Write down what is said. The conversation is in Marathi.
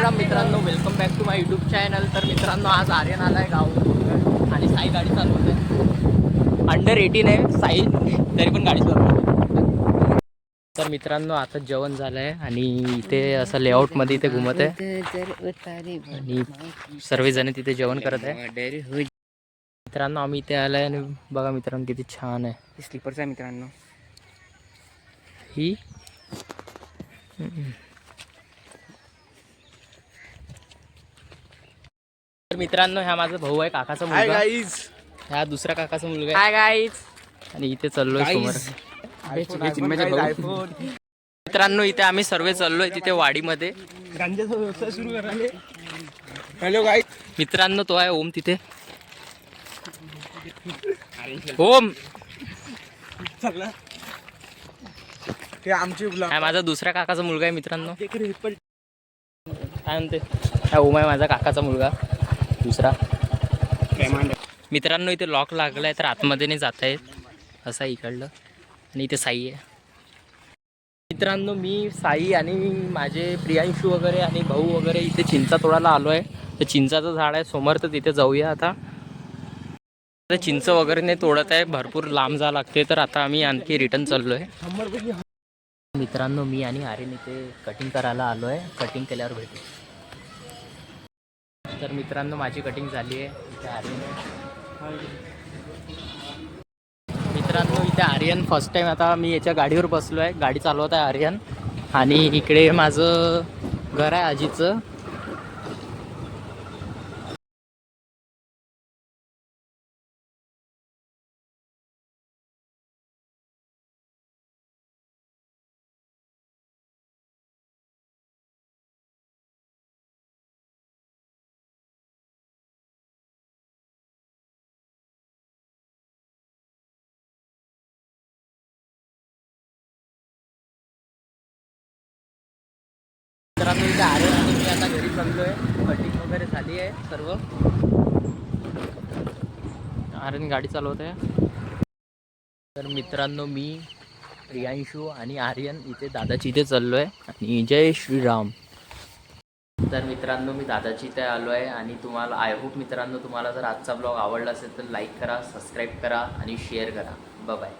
राम मित्रांनो, welcome back to my YouTube channel. तर मित्रांनो, आज आर्यन आला आहे गाव आणि साई गाडी चालवत आहे. अंडर 18 आहे साई, तरी पण गाडी चालवते. तर मित्रांनो, आता जेवण झालं आहे आणि इथे असं लेआउटमध्ये इथे घुमत आहे आणि सर्वजण तिथे जेवण करत आहे. मित्रांनो, आम्ही इथे आलो आहे आणि बघा मित्रांनो किती छान आहे. स्लीपर्स आहे मित्रांनो. ही तर मित्रांनो, हा माझा भाऊ आहे, काकाचा मुलगा. हा दुसरा काकाचा मुलगा आहे. गाईज. आणि इथे चाललोय समोर. मित्रांनो, इथे आम्ही सर्व चाललोय तिथे वाडीमध्ये. गांजाचा व्यवसाय सुरू करायला. Hello guys. मित्रांनो, तो आहे ओम तिथे. ओम हे आमची हा माझा दुसऱ्या काकाचा मुलगा आहे मित्रांनो. काय म्हणते, हा ओम आहे माझा काकाचा मुलगा दुसरा. मित्रांनो, इथे लॉक लागलाय तर आतमध्ये नाही जाता येत असा इकडलं. आणि इथे साई आहे. मित्रांनो, मी साई आणि माझे प्रियांशू वगैरे आणि भाऊ वगैरे इथे चिंचा तोडायला आलो आहे. तर चिंचाचं झाड आहे समोर, तर तिथे जाऊया आता. चिंच वगैरे नाही तोडत आहे, भरपूर लांब जावं लागते. तर आता आम्ही आणखी रिटर्न चाललो आहे. मित्रांनो, मी आणि आर्यन इथे कटिंग करायला आलो आहे. कटिंग केल्यावर भेटू. तर मित्रांनो, माझी कटिंग झाली आहे. इथे आर्यन आहे. मित्रांनो, इथे आर्यन फर्स्ट टाइम, आता मी याच्या गाडीवर बसलो आहे, गाडी चालवत आहे आर्यन. आणि इकडे माझं घर आहे आजीचं. मित्रांनो, इथे आर्यन आणि मी आता घरी चाललो आहे. कटिंग वगैरे झाली आहे सर्व. आर्यन गाडी चालवत आहे. तर मित्रांनो, मी प्रियांशू आणि आर्यन इथे दादाची इथे चाललो आहे. आणि जय श्रीराम. तर मित्रांनो, मी दादाची इथे आलो आहे. आणि तुम्हाला आय होप मित्रांनो, तुम्हाला जर आजचा ब्लॉग आवडला असेल तर लाईक करा, सबस्क्राईब करा आणि शेअर करा. Bye bye.